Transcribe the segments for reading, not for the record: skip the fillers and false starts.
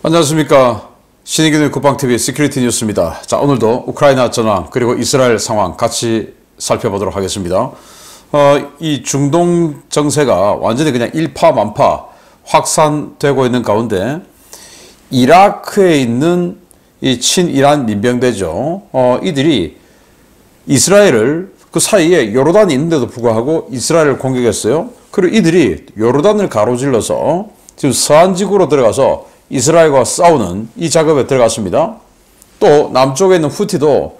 안녕하십니까. 신의균의 국방TV 시큐리티 뉴스입니다. 자, 오늘도 우크라이나 전황 그리고 이스라엘 상황 같이 살펴보도록 하겠습니다. 이 중동 정세가 완전히 그냥 일파만파 확산되고 있는 가운데 이라크에 있는 이 친이란 민병대죠. 이들이 이스라엘을 그 사이에 요르단이 있는데도 불구하고 이스라엘을 공격했어요. 그리고 이들이 요르단을 가로질러서 지금 서안지구로 들어가서 이스라엘과 싸우는 이 작업에 들어갔습니다. 또 남쪽에 있는 후티도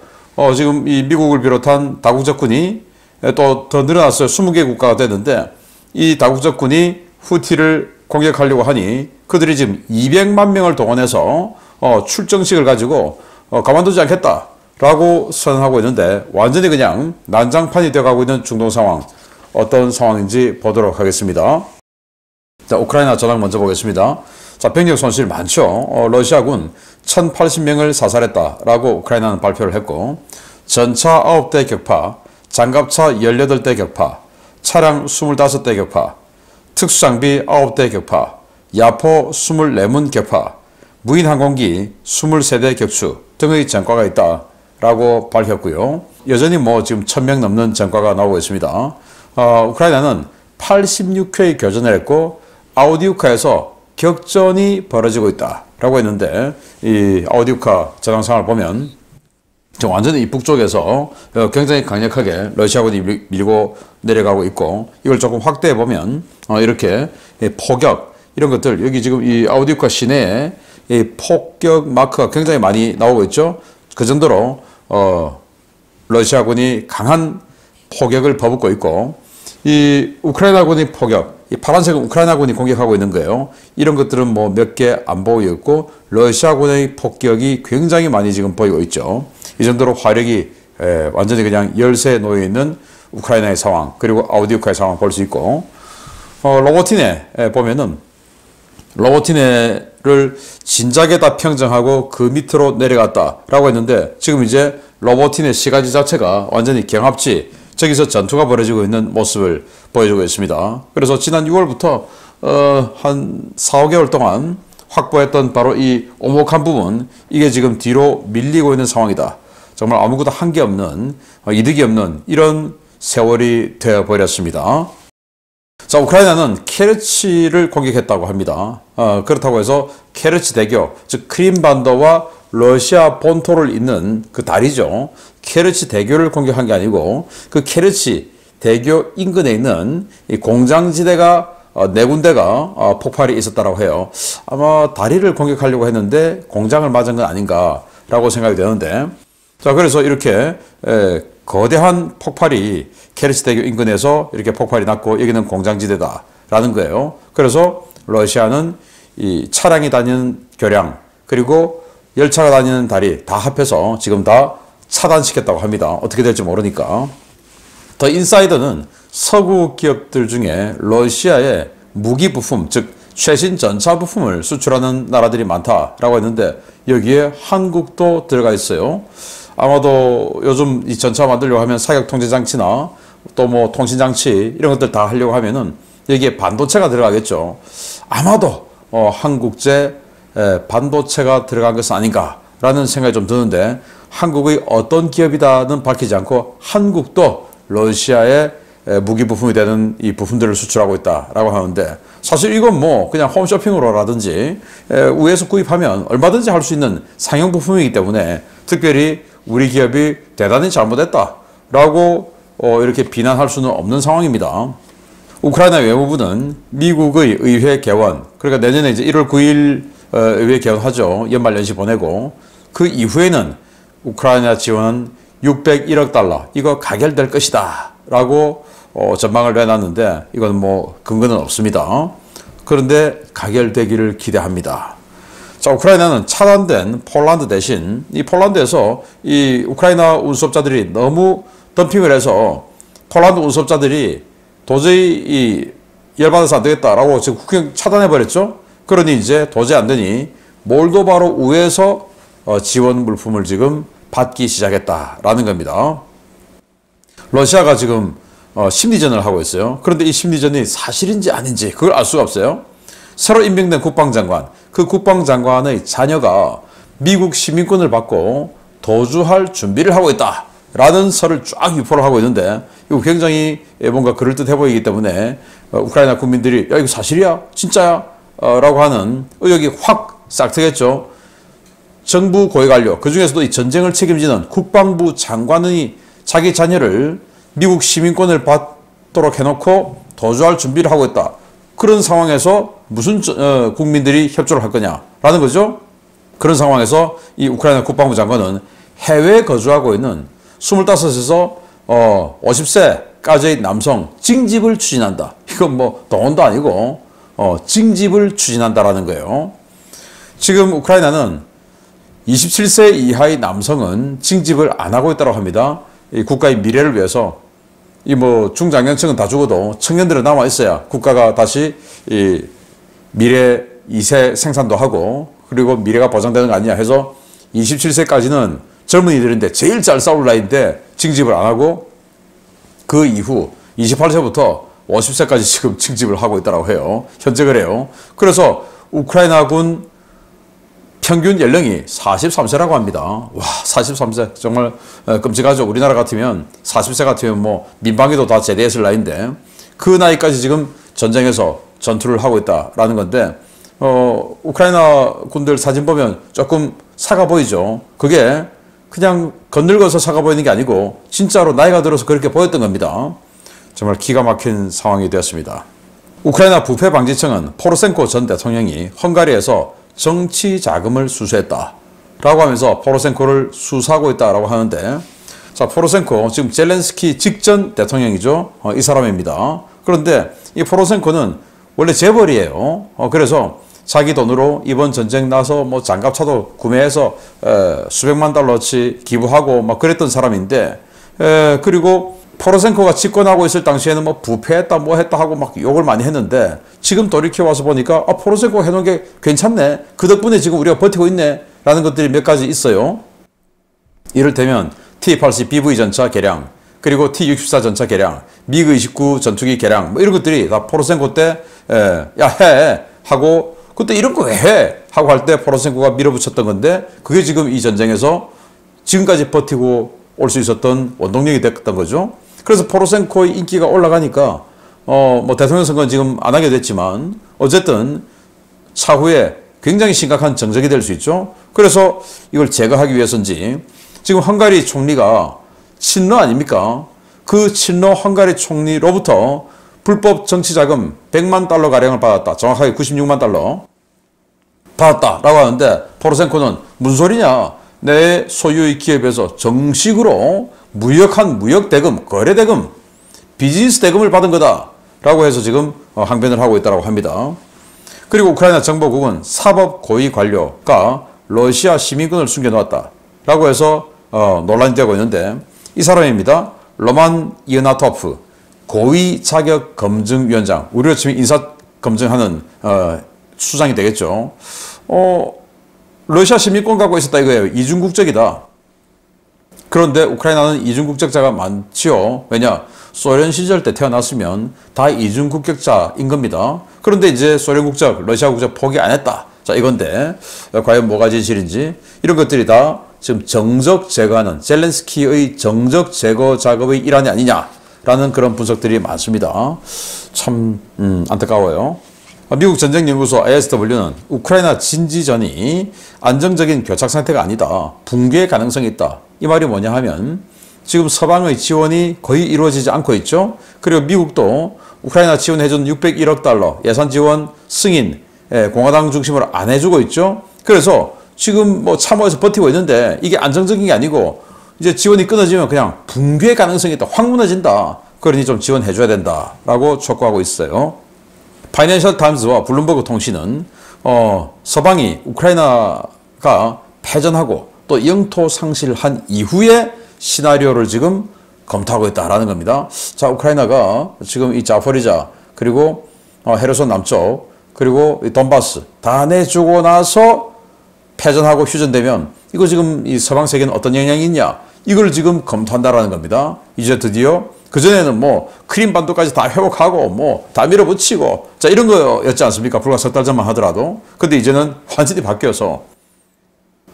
지금 이 미국을 비롯한 다국적군이 또 더 늘어났어요. 20개 국가가 됐는데 이 다국적군이 후티를 공격하려고 하니 그들이 지금 200만 명을 동원해서 출정식을 가지고 가만두지 않겠다라고 선언하고 있는데 완전히 그냥 난장판이 되어가고 있는 중동 상황, 어떤 상황인지 보도록 하겠습니다. 자, 우크라이나 전황 먼저 보겠습니다. 자, 병력 손실 많죠. 러시아군 1080명을 사살했다라고 우크라이나는 발표를 했고, 전차 9대 격파, 장갑차 18대 격파, 차량 25대 격파, 특수장비 9대 격파, 야포 24문 격파, 무인항공기 23대 격추 등의 전과가 있다라고 밝혔고요. 여전히 지금 1000명 넘는 전과가 나오고 있습니다. 우크라이나는 86회의 교전을 했고, 아우디우카에서 격전이 벌어지고 있다라고 했는데, 이 아우디우카 전황상을 보면 완전히 이 북쪽에서 굉장히 강력하게 러시아군이 밀고 내려가고 있고, 이걸 조금 확대해 보면 이렇게 포격 이런 것들, 여기 지금 이 아우디우카 시내에 이 폭격 마크가 굉장히 많이 나오고 있죠. 그 정도로 러시아군이 강한 포격을 퍼붓고 있고, 이 우크라이나군이 포격, 이 파란색은 우크라이나군이 공격하고 있는 거예요. 이런 것들은 몇 개 안 보이고 있고, 러시아군의 폭격이 굉장히 많이 지금 보이고 있죠. 이 정도로 화력이 완전히 그냥 열세에 놓여 있는 우크라이나의 상황, 그리고 아우디우카의 상황 볼 수 있고, 로보티네 보면은 로보티네를 진작에다 평정하고 그 밑으로 내려갔다라고 했는데, 지금 이제 로보티네 시가지 자체가 완전히 경합지, 저기서 전투가 벌어지고 있는 모습을 보여주고 있습니다. 그래서 지난 6월부터 한 4, 5개월 동안 확보했던 바로 이 오목한 부분, 이게 지금 뒤로 밀리고 있는 상황이다. 정말 아무것도 한 게 없는, 이득이 없는 이런 세월이 되어버렸습니다. 자, 우크라이나는 케르치를 공격했다고 합니다. 그렇다고 해서 케르치 대교, 즉 크림반도와 러시아 본토를 잇는 그 다리죠. 케르치 대교를 공격한 게 아니고, 그 케르치 대교 인근에 있는 이 공장지대가 4군데가 폭발이 있었다고 해요. 아마 다리를 공격하려고 했는데 공장을 맞은 건 아닌가라고 생각이 되는데, 자, 그래서 이렇게 거대한 폭발이 케르치 대교 인근에서 이렇게 폭발이 났고, 여기는 공장지대다라는 거예요. 그래서 러시아는 이 차량이 다니는 교량, 그리고 열차가 다니는 다리 다 합해서 지금 다 차단시켰다고 합니다. 어떻게 될지 모르니까. 더 인사이더는 서구 기업들 중에 러시아의 무기 부품, 즉 최신 전차 부품을 수출하는 나라들이 많다라고 했는데, 여기에 한국도 들어가 있어요. 아마도 요즘 이 전차 만들려고 하면 사격 통제 장치나 또 통신 장치 이런 것들 다 하려고 하면은 여기에 반도체가 들어가겠죠. 아마도 한국제 반도체가 들어간 것은 아닌가라는 생각이 좀 드는데, 한국의 어떤 기업이다는 밝히지 않고 한국도 러시아의 무기 부품이 되는 이 부품들을 수출하고 있다라고 하는데, 사실 이건 그냥 홈쇼핑으로라든지 우에서 구입하면 얼마든지 할 수 있는 상용 부품이기 때문에 특별히 우리 기업이 대단히 잘못했다라고 이렇게 비난할 수는 없는 상황입니다. 우크라이나 외무부는 미국의 의회 개원, 그러니까 내년에 이제 1월 9일 의회 개원하죠. 연말연시 보내고, 그 이후에는 우크라이나 지원 601억 달러 이거 가결될 것이다 라고 전망을 내놨는데, 이건 근거는 없습니다. 그런데 가결되기를 기대합니다. 자, 우크라이나는 차단된 폴란드 대신 이 폴란드에서 이 우크라이나 운수업자들이 너무 덤핑을 해서 폴란드 운수업자들이 도저히 열받아서 안 되겠다라고 지금 국경 차단해버렸죠. 그러니 이제 도저히 안 되니 몰도바로 우에서 지원 물품을 지금 받기 시작했다라는 겁니다. 러시아가 지금 심리전을 하고 있어요. 그런데 이 심리전이 사실인지 아닌지 그걸 알 수가 없어요. 새로 임명된 국방장관, 그 국방장관의 자녀가 미국 시민권을 받고 도주할 준비를 하고 있다 라는 설을 쫙 유포를 하고 있는데, 이거 굉장히 뭔가 그럴듯해 보이기 때문에 우크라이나 국민들이 야 이거 사실이야? 진짜야? 라고 하는 의혹이 확 싹 트겠죠. 정부 고위 관료, 그 중에서도 이 전쟁을 책임지는 국방부 장관이 자기 자녀를 미국 시민권을 받도록 해놓고 도주할 준비를 하고 있다. 그런 상황에서 무슨 국민들이 협조를 할 거냐라는 거죠. 그런 상황에서 이 우크라이나 국방부 장관은 해외에 거주하고 있는 25에서 50세까지의 남성 징집을 추진한다. 이건 뭐 동원도 아니고 징집을 추진한다라는 거예요. 지금 우크라이나는 27세 이하의 남성은 징집을 안 하고 있다고 합니다. 이 국가의 미래를 위해서 이 뭐 중장년층은 다 죽어도 청년들은 남아 있어야 국가가 다시 이 미래 2세 생산도 하고 그리고 미래가 보장되는 거 아니냐 해서 27세까지는 젊은이들인데 제일 잘 싸울 나이인데 징집을 안 하고 그 이후 28세부터 50세까지 지금 징집을 하고 있다고 해요. 현재 그래요. 그래서 우크라이나군 평균 연령이 43세라고 합니다. 와, 43세 정말 끔찍하죠. 우리나라 같으면 40세 같으면 뭐 민방위도 다 제대했을 나이인데 그 나이까지 지금 전쟁에서 전투를 하고 있다라는 건데 우크라이나 군들 사진 보면 조금 사가 보이죠. 그게 그냥 건늙어서 사가 보이는 게 아니고 진짜로 나이가 들어서 그렇게 보였던 겁니다. 정말 기가 막힌 상황이 되었습니다. 우크라이나 부패방지청은 포로셴코 전 대통령이 헝가리에서 정치 자금을 수수했다 라고 하면서 포로셴코를 수사하고 있다라고 하는데, 자, 포로셴코 지금 젤렌스키 직전 대통령이죠. 이 사람입니다. 그런데 이 포로셴코는 원래 재벌이에요. 그래서 자기 돈으로 이번 전쟁 나서 뭐 장갑차도 구매해서 수백만 달러치 기부하고 막 그랬던 사람인데, 그리고 포로셴코가 집권하고 있을 당시에는 뭐 부패했다 뭐 했다 하고 막 욕을 많이 했는데 지금 돌이켜와서 보니까 포로셴코가 해놓은 게 괜찮네. 그 덕분에 지금 우리가 버티고 있네. 라는 것들이 몇 가지 있어요. 이를테면 T-80 BV 전차 개량, 그리고 T-64 전차 개량, 미그-29 전투기 개량 뭐 이런 것들이 다 포로셴코 때 야 해 하고 그때 이런 거 왜 해? 하고 할 때 포로셴코가 밀어붙였던 건데 그게 지금 이 전쟁에서 지금까지 버티고 올 수 있었던 원동력이 됐던 거죠. 그래서 포로셴코의 인기가 올라가니까 뭐 대통령 선거는 지금 안 하게 됐지만 어쨌든 차후에 굉장히 심각한 정적이 될 수 있죠. 그래서 이걸 제거하기 위해서인지 지금 헝가리 총리가 친러 아닙니까? 그 친러 헝가리 총리로부터 불법 정치자금 100만 달러 가량을 받았다. 정확하게 96만 달러 받았다라고 하는데 포로셴코는 무슨 소리냐? 내 소유의 기업에서 정식으로 무역 대금, 거래 대금, 비즈니스 대금을 받은 거다 라고 해서 지금 항변을 하고 있다고 합니다. 그리고 우크라이나 정보국은 사법 고위 관료가 러시아 시민권을 숨겨놓았다 라고 해서 논란이 되고 있는데 이 사람입니다. 로만 이어나토프 고위 자격 검증위원장, 우리로 치면 인사 검증하는 수장이 되겠죠. 러시아 시민권 갖고 있었다 이거예요. 이중국적이다. 그런데 우크라이나는 이중국적자가 많지요. 왜냐? 소련 시절 때 태어났으면 다 이중국적자인 겁니다. 그런데 이제 소련 국적, 러시아 국적 포기 안 했다. 자, 이건데 과연 뭐가 진실인지 이런 것들이 다 지금 정적 제거하는 젤렌스키의 정적 제거 작업의 일환이 아니냐라는 그런 분석들이 많습니다. 참 안타까워요. 미국 전쟁연구소 ASW는 우크라이나 진지전이 안정적인 교착 상태가 아니다. 붕괴의 가능성이 있다. 이 말이 뭐냐 하면 지금 서방의 지원이 거의 이루어지지 않고 있죠. 그리고 미국도 우크라이나 지원해준 601억 달러 예산 지원 승인 공화당 중심으로 안 해주고 있죠. 그래서 지금 뭐 참호해서 버티고 있는데 이게 안정적인 게 아니고 이제 지원이 끊어지면 그냥 붕괴 가능성이 있다. 확 무너진다. 그러니 좀 지원해줘야 된다라고 촉구하고 있어요. 파이낸셜 타임즈와 블룸버그 통신은 서방이 우크라이나가 패전하고 또 영토 상실한 이후의 시나리오를 지금 검토하고 있다라는 겁니다. 자, 우크라이나가 지금 이 자포리자 그리고 헤르손 남쪽 그리고 이 돈바스 다 내주고 나서 패전하고 휴전되면 이거 지금 이 서방 세계는 어떤 영향이 있냐? 이걸 지금 검토한다라는 겁니다. 이제 드디어 그전에는 뭐 크림 반도까지 다 회복하고 뭐 다 밀어붙이고 자 이런 거였지 않습니까? 불과 석 달 전만 하더라도. 근데 이제는 완전히 바뀌어서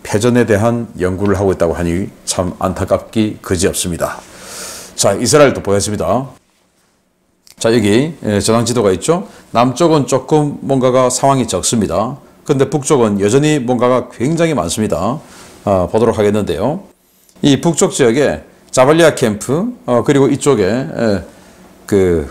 패전에 대한 연구를 하고 있다고 하니 참 안타깝기 그지없습니다. 자, 이스라엘도 보였습니다. 자, 여기 전황 지도가 있죠. 남쪽은 조금 뭔가가 상황이 적습니다. 근데 북쪽은 여전히 뭔가가 굉장히 많습니다. 보도록 하겠는데요. 이 북쪽 지역에 자발리아 캠프 그리고 이쪽에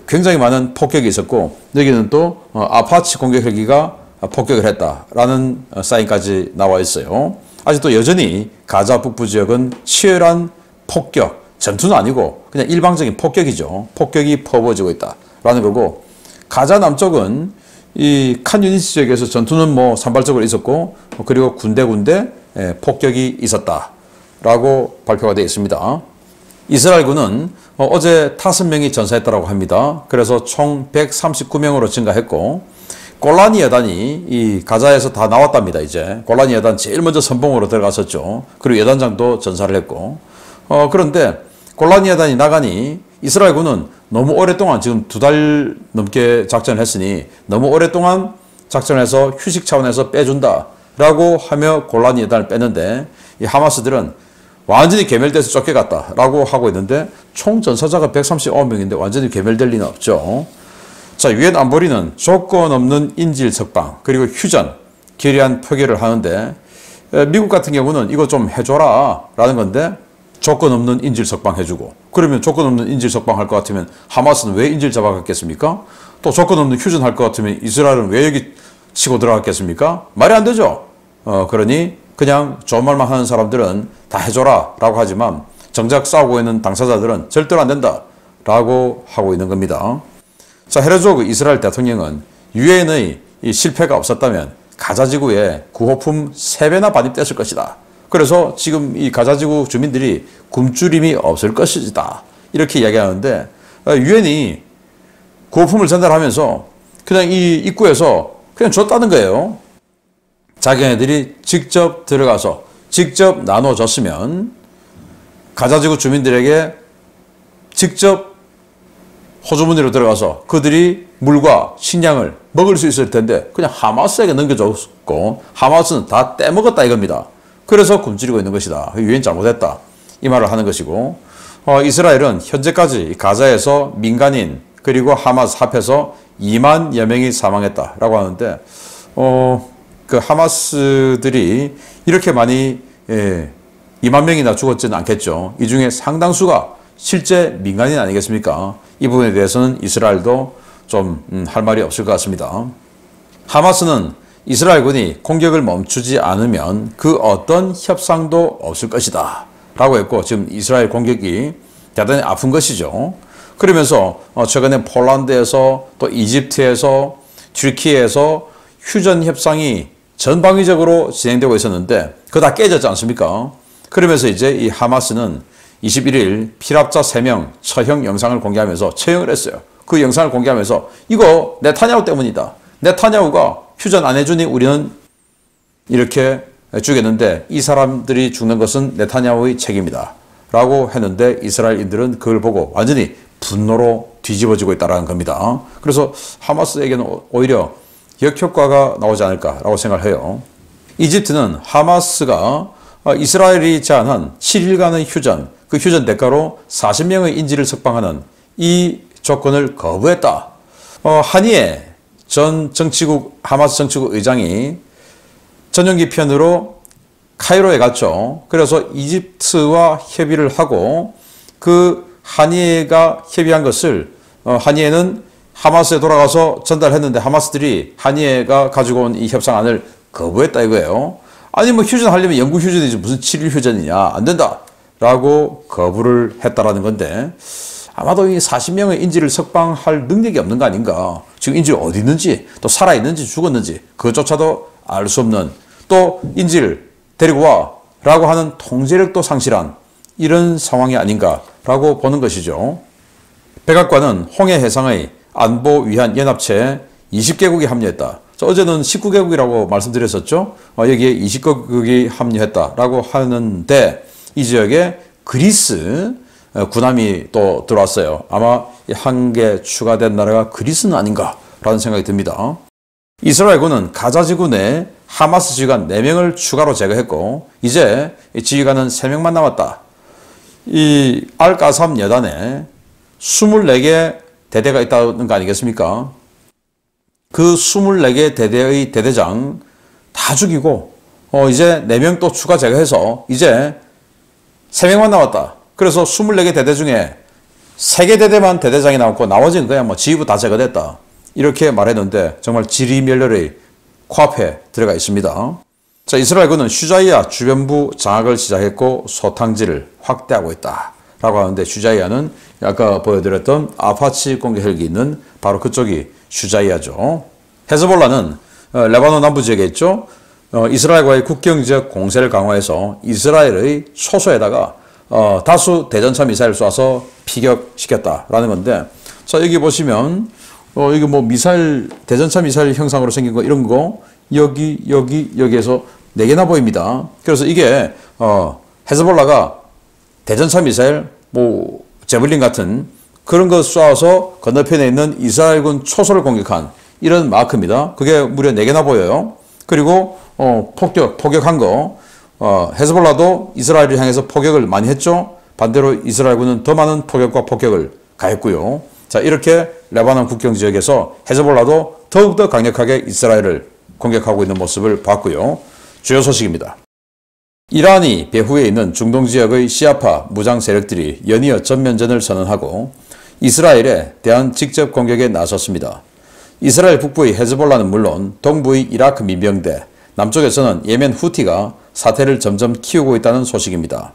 굉장히 많은 폭격이 있었고 여기는 또 아파치 공격 헬기가 폭격을 했다라는 사인까지 나와 있어요. 아직도 여전히 가자 북부 지역은 치열한 폭격, 전투는 아니고 그냥 일방적인 폭격이죠. 폭격이 퍼부어지고 있다라는 거고 가자 남쪽은 이 칸 유니스 지역에서 전투는 뭐 산발적으로 있었고 그리고 군데군데 폭격이 있었다라고 발표가 되어 있습니다. 이스라엘군은 어제 5명이 전사했다고 합니다. 그래서 총 139명으로 증가했고 골라니 여단이 이 가자에서 다 나왔답니다. 이제 골라니 여단 제일 먼저 선봉으로 들어갔었죠. 그리고 여단장도 전사를 했고 그런데 골라니 여단이 나가니 이스라엘군은 너무 오랫동안 지금 2달 넘게 작전을 했으니 너무 오랫동안 작전해서 휴식 차원에서 빼준다라고 하며 골라니 여단을 뺐는데 이 하마스들은 완전히 괴멸돼서 쫓겨갔다라고 하고 있는데 총 전사자가 139명인데 완전히 괴멸될 리는 없죠. 자, 유엔 안보리는 조건 없는 인질 석방 그리고 휴전 결의안 표결을 하는데 미국 같은 경우는 이거 좀 해줘라 라는 건데 조건 없는 인질 석방 해주고 그러면 조건 없는 인질 석방 할 것 같으면 하마스는 왜 인질 잡아갔겠습니까? 또 조건 없는 휴전 할 것 같으면 이스라엘은 왜 여기 치고 들어갔겠습니까? 말이 안 되죠. 그러니 그냥 좋은 말만 하는 사람들은 다 해줘라 라고 하지만 정작 싸우고 있는 당사자들은 절대로 안 된다 라고 하고 있는 겁니다. 자, 헤르조그 이스라엘 대통령은 유엔의 이 실패가 없었다면 가자지구에 구호품 3배나 반입됐을 것이다. 그래서 지금 이 가자지구 주민들이 굶주림이 없을 것이다. 이렇게 이야기하는데 유엔이 구호품을 전달하면서 그냥 이 입구에서 그냥 줬다는 거예요. 자기네들이 직접 들어가서 직접 나눠줬으면 가자지구 주민들에게 직접 호주머니로 들어가서 그들이 물과 식량을 먹을 수 있을 텐데 그냥 하마스에게 넘겨줬고 하마스는 다 떼먹었다 이겁니다. 그래서 굶주리고 있는 것이다. 유엔 잘못했다. 이 말을 하는 것이고 이스라엘은 현재까지 가자에서 민간인 그리고 하마스 합해서 2만여 명이 사망했다라고 하는데 그 하마스들이 이렇게 많이 2만 명이나 죽었지는 않겠죠. 이 중에 상당수가 실제 민간인 아니겠습니까? 이 부분에 대해서는 이스라엘도 좀 할 말이 없을 것 같습니다. 하마스는 이스라엘군이 공격을 멈추지 않으면 그 어떤 협상도 없을 것이다 라고 했고 지금 이스라엘 공격이 대단히 아픈 것이죠. 그러면서 최근에 폴란드에서 또 이집트에서 튀르키예에서 휴전 협상이 전방위적으로 진행되고 있었는데 그거 다 깨졌지 않습니까? 그러면서 이제 이 하마스는 21일 피랍자 3명 처형 영상을 공개하면서 처형을 했어요. 그 영상을 공개하면서 이거 네타냐후 때문이다. 네타냐후가 휴전 안 해주니 우리는 이렇게 죽였는데 이 사람들이 죽는 것은 네타냐후의 책임이다 라고 했는데 이스라엘인들은 그걸 보고 완전히 분노로 뒤집어지고 있다는 겁니다. 그래서 하마스에게는 오히려 역효과가 나오지 않을까라고 생각을 해요. 이집트는 하마스가 이스라엘이 제안한 7일간의 휴전, 그 휴전 대가로 40명의 인질을 석방하는 이 조건을 거부했다. 한이에 전 정치국 하마스 정치국 의장이 전용기 편으로 카이로에 갔죠. 그래서 이집트와 협의를 하고 그 한이에가 협의한 것을 한이에는 하마스에 돌아가서 전달했는데 하마스들이 한이에가 가지고 온 이 협상안을 거부했다 이거예요. 아니 뭐 휴전하려면 영구 휴전이지 무슨 7일 휴전이냐 안 된다 라고 거부를 했다라는 건데 아마도 이 40명의 인질을 석방할 능력이 없는 거 아닌가. 지금 인질 어디 있는지 또 살아있는지 죽었는지 그것조차도 알 수 없는 또 인질 데리고 와 라고 하는 통제력도 상실한 이런 상황이 아닌가라고 보는 것이죠. 백악관은 홍해 해상의 안보 위한 연합체에 20개국이 합류했다. 어제는 19개국이라고 말씀드렸었죠. 여기에 20개국이 합류했다라고 하는데 이 지역에 그리스, 군함이 또 들어왔어요. 아마 한 개 추가된 나라가 그리스는 아닌가라는 생각이 듭니다. 이스라엘군은 가자 지구 내 하마스 지휘관 4명을 추가로 제거했고 이제 지휘관은 3명만 남았다. 이 알까삼 여단에 24개 대대가 있다는 거 아니겠습니까? 그 24개 대대의 대대장 다 죽이고 이제 4명 또 추가 제거해서 이제 3명만 남았다. 그래서 24개 대대 중에 3개 대대만 대대장이 남았고 나머지는 그냥 뭐 지휘부 다 제거됐다. 이렇게 말했는데 정말 지리멸렬의 코앞에 들어가 있습니다. 자, 이스라엘군은 슈자이아 주변부 장악을 시작했고 소탕지를 확대하고 있다 라고 하는데 슈자이아는 아까 보여드렸던 아파치 공격 헬기 있는 바로 그쪽이 슈자이아죠. 헤즈볼라는 레바논 남부 지역에 있죠. 이스라엘과의 국경지역 공세를 강화해서 이스라엘의 초소에다가 다수 대전차 미사일을 쏴서 피격시켰다라는 건데, 자, 여기 보시면 이게 뭐 미사일, 대전차 미사일 형상으로 생긴 거 이런 거 여기에서 4개나 보입니다. 그래서 이게 헤즈볼라가 대전차 미사일, 뭐 제블린 같은 그런 거 쏴서 건너편에 있는 이스라엘군 초소를 공격한 이런 마크입니다. 그게 무려 4개나 보여요. 그리고 포격한 거 헤즈볼라도 이스라엘을 향해서 포격을 많이 했죠. 반대로 이스라엘군은 더 많은 포격과 폭격을 가했고요. 자, 이렇게 레바논 국경 지역에서 헤즈볼라도 더욱더 강력하게 이스라엘을 공격하고 있는 모습을 봤고요. 주요 소식입니다. 이란이 배후에 있는 중동 지역의 시아파 무장 세력들이 연이어 전면전을 선언하고 이스라엘에 대한 직접 공격에 나섰습니다. 이스라엘 북부의 헤즈볼라는 물론 동부의 이라크 민병대, 남쪽에서는 예멘 후티가 사태를 점점 키우고 있다는 소식입니다.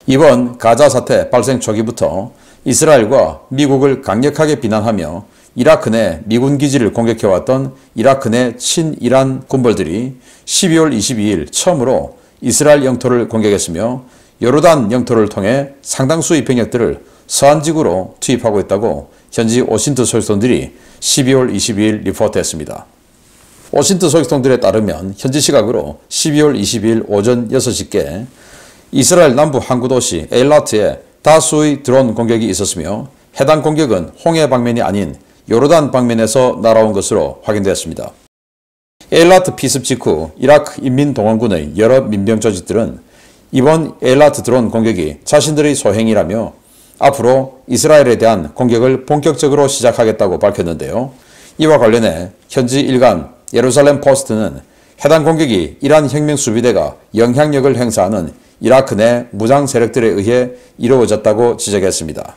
이번 가자 사태 발생 초기부터 이스라엘과 미국을 강력하게 비난하며 이라크 내 미군 기지를 공격해왔던 이라크 내 친이란 군벌들이 12월 22일 처음으로 이스라엘 영토를 공격했으며 요르단 영토를 통해 상당수의 병력들을 서한지구로 투입하고 있다고 현지 워싱턴 소식통들이 12월 22일 리포트했습니다. 워싱턴 소식통들에 따르면 현지 시각으로 12월 22일 오전 6시께 이스라엘 남부 항구 도시 에일라트에 다수의 드론 공격이 있었으며 해당 공격은 홍해 방면이 아닌 요르단 방면에서 날아온 것으로 확인되었습니다. 에일라트 피습 직후 이라크 인민동원군의 여러 민병 조직들은 이번 에일라트 드론 공격이 자신들의 소행이라며 앞으로 이스라엘에 대한 공격을 본격적으로 시작하겠다고 밝혔는데요. 이와 관련해 현지 일간 예루살렘 포스트는 해당 공격이 이란 혁명수비대가 영향력을 행사하는 이라크 내 무장 세력들에 의해 이루어졌다고 지적했습니다.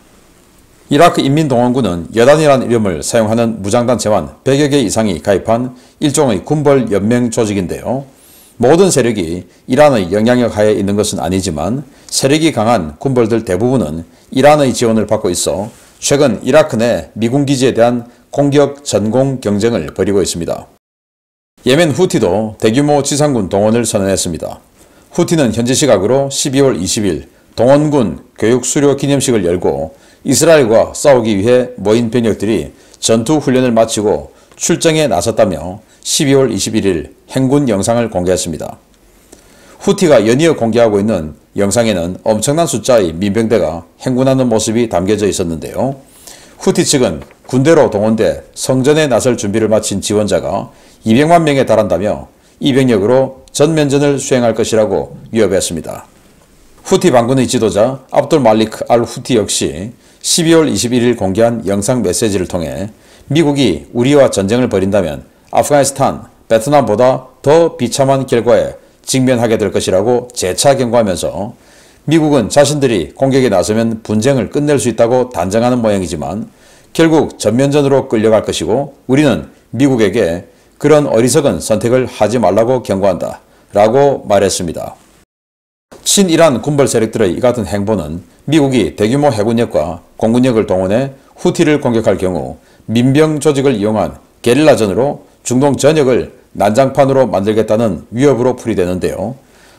이라크 인민동원군은 여단이라는 이름을 사용하는 무장단체만 100여 개 이상이 가입한 일종의 군벌 연맹 조직인데요. 모든 세력이 이란의 영향력 하에 있는 것은 아니지만 세력이 강한 군벌들 대부분은 이란의 지원을 받고 있어 최근 이라크 내 미군 기지에 대한 공격 전공 경쟁을 벌이고 있습니다. 예멘 후티도 대규모 지상군 동원을 선언했습니다. 후티는 현지 시각으로 12월 20일 동원군 교육 수료 기념식을 열고 이스라엘과 싸우기 위해 모인 병력들이 전투 훈련을 마치고 출정에 나섰다며 12월 21일 행군 영상을 공개했습니다. 후티가 연이어 공개하고 있는 영상에는 엄청난 숫자의 민병대가 행군하는 모습이 담겨져 있었는데요. 후티 측은 군대로 동원돼 성전에 나설 준비를 마친 지원자가 200만 명에 달한다며 이 병력으로 전면전을 수행할 것이라고 위협했습니다. 후티 반군의 지도자 압돌 말리크 알 후티 역시 12월 21일 공개한 영상 메시지를 통해 미국이 우리와 전쟁을 벌인다면 아프가니스탄, 베트남보다 더 비참한 결과에 직면하게 될 것이라고 재차 경고하면서 미국은 자신들이 공격에 나서면 분쟁을 끝낼 수 있다고 단정하는 모양이지만 결국 전면전으로 끌려갈 것이고 우리는 미국에게 그런 어리석은 선택을 하지 말라고 경고한다 라고 말했습니다. 친이란 군벌 세력들의 이 같은 행보는 미국이 대규모 해군력과 공군력을 동원해 후티를 공격할 경우 민병 조직을 이용한 게릴라전으로 중동 전역을 난장판으로 만들겠다는 위협으로 풀이되는데요.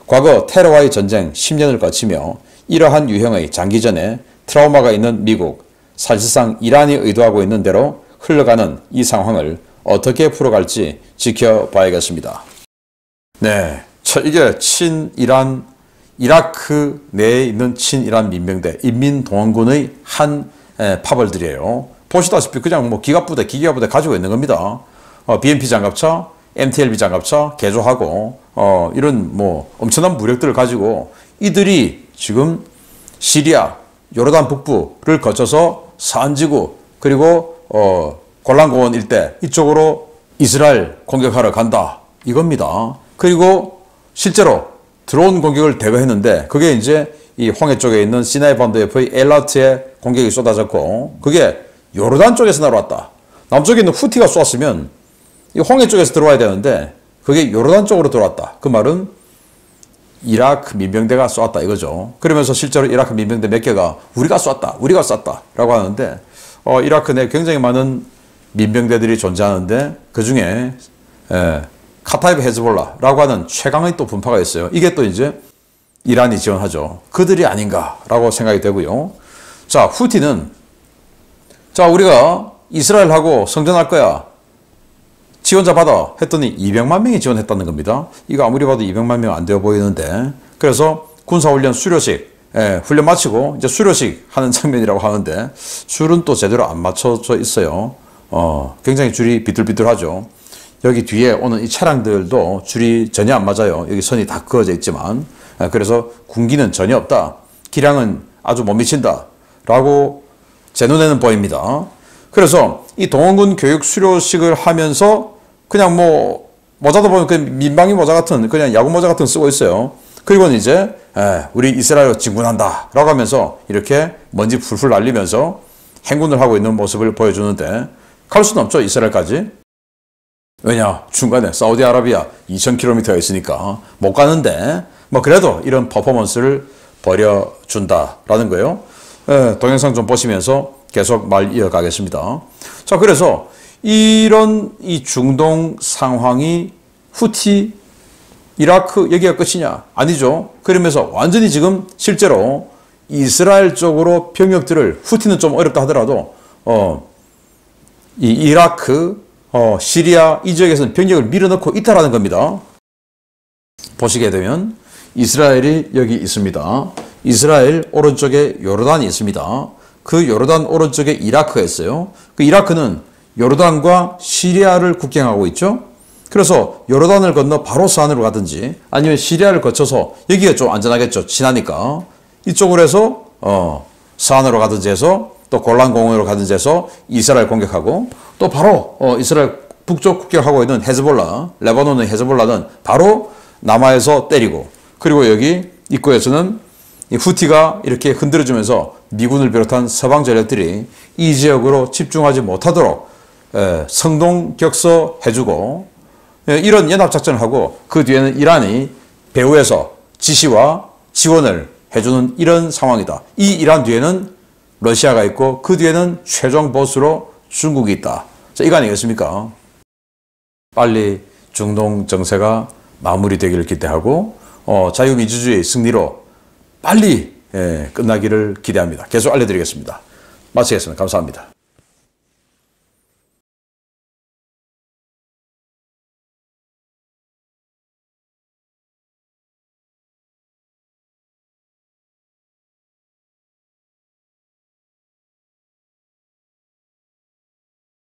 과거 테러와의 전쟁 10년을 거치며 이러한 유형의 장기전에 트라우마가 있는 미국, 사실상 이란이 의도하고 있는 대로 흘러가는 이 상황을 어떻게 풀어갈지 지켜봐야겠습니다. 네, 이게 친이란 이라크 내에 있는 친이란 민병대 인민동원군의 한 파벌들이에요. 보시다시피 그냥 뭐 기갑부대, 기계부대 가지고 있는 겁니다. BMP 장갑차, MTLB 장갑차 개조하고 이런 뭐 엄청난 무력들을 가지고 이들이 지금 시리아, 요르단 북부를 거쳐서 산지구 그리고 골란고원 일대 이쪽으로 이스라엘 공격하러 간다 이겁니다. 그리고 실제로 드론 공격을 대거했는데 그게 이제 이 홍해 쪽에 있는 시나이 반도 옆의 엘라트에 공격이 쏟아졌고 그게 요르단 쪽에서 날아왔다. 남쪽에 있는 후티가 쏘았으면 이 홍해 쪽에서 들어와야 되는데 그게 요르단 쪽으로 들어왔다. 그 말은 이라크 민병대가 쏘았다 이거죠. 그러면서 실제로 이라크 민병대 몇 개가 우리가 쐈다 라고 하는데 이라크 내 굉장히 많은 민병대들이 존재하는데 그 중에 카타이브 헤즈볼라라고 하는 최강의 또 분파가 있어요. 이게 또 이제 이란이 지원하죠. 그들이 아닌가라고 생각이 되고요. 자, 후티는 자, 우리가 이스라엘하고 성전할 거야. 지원자 받아 했더니 200만 명이 지원했다는 겁니다. 이거 아무리 봐도 200만 명 안 되어 보이는데 그래서 군사훈련 수료식 훈련 마치고 이제 수료식 하는 장면이라고 하는데 줄은 또 제대로 안 맞춰져 있어요. 굉장히 줄이 비뚤비뚤하죠. 여기 뒤에 오는 이 차량들도 줄이 전혀 안 맞아요. 여기 선이 다 그어져 있지만 그래서 군기는 전혀 없다. 기량은 아주 못 미친다. 라고 제 눈에는 보입니다. 그래서 이 동원군 교육 수료식을 하면서 그냥 뭐 모자도 보면 그 민방위 모자 같은 그냥 야구 모자 같은 거 쓰고 있어요. 그리고는 이제 우리 이스라엘로 진군한다 라고 하면서 이렇게 먼지 풀풀 날리면서 행군을 하고 있는 모습을 보여주는데 갈 수는 없죠. 이스라엘까지. 왜냐? 중간에 사우디아라비아 2000km가 있으니까 못 가는데 뭐 그래도 이런 퍼포먼스를 벌여준다라는 거예요. 동영상 좀 보시면서 계속 말 이어가겠습니다. 자, 그래서 이런 이 중동 상황이 후티, 이라크 여기가 끝이냐? 아니죠. 그러면서 완전히 지금 실제로 이스라엘 쪽으로 병력들을 후티는 좀 어렵다 하더라도 이 이라크, 시리아 이 지역에서는 병력을 밀어넣고 있다라는 겁니다. 보시게 되면 이스라엘이 여기 있습니다. 이스라엘 오른쪽에 요르단이 있습니다. 그 요르단 오른쪽에 이라크가 있어요. 그 이라크는 요르단과 시리아를 국경하고 있죠. 그래서 요르단을 건너 바로 산으로 가든지 아니면 시리아를 거쳐서 여기가 좀 안전하겠죠. 지나니까 이쪽으로 해서 산으로 가든지 해서 또 골란공원으로 가든지 해서 이스라엘 공격하고 또 바로 이스라엘 북쪽 국경하고 있는 헤즈볼라, 레바논의 헤즈볼라는 바로 남하에서 때리고 그리고 여기 입구에서는 이 후티가 이렇게 흔들어주면서 미군을 비롯한 서방 전력들이 이 지역으로 집중하지 못하도록 성동격서해주고 이런 연합작전을 하고 그 뒤에는 이란이 배후에서 지시와 지원을 해주는 이런 상황이다. 이 이란 뒤에는 러시아가 있고 그 뒤에는 최종 보스로 중국이 있다. 자, 이거 아니겠습니까? 빨리 중동 정세가 마무리되기를 기대하고 자유민주주의 승리로 빨리 끝나기를 기대합니다. 계속 알려드리겠습니다. 마치겠습니다. 감사합니다.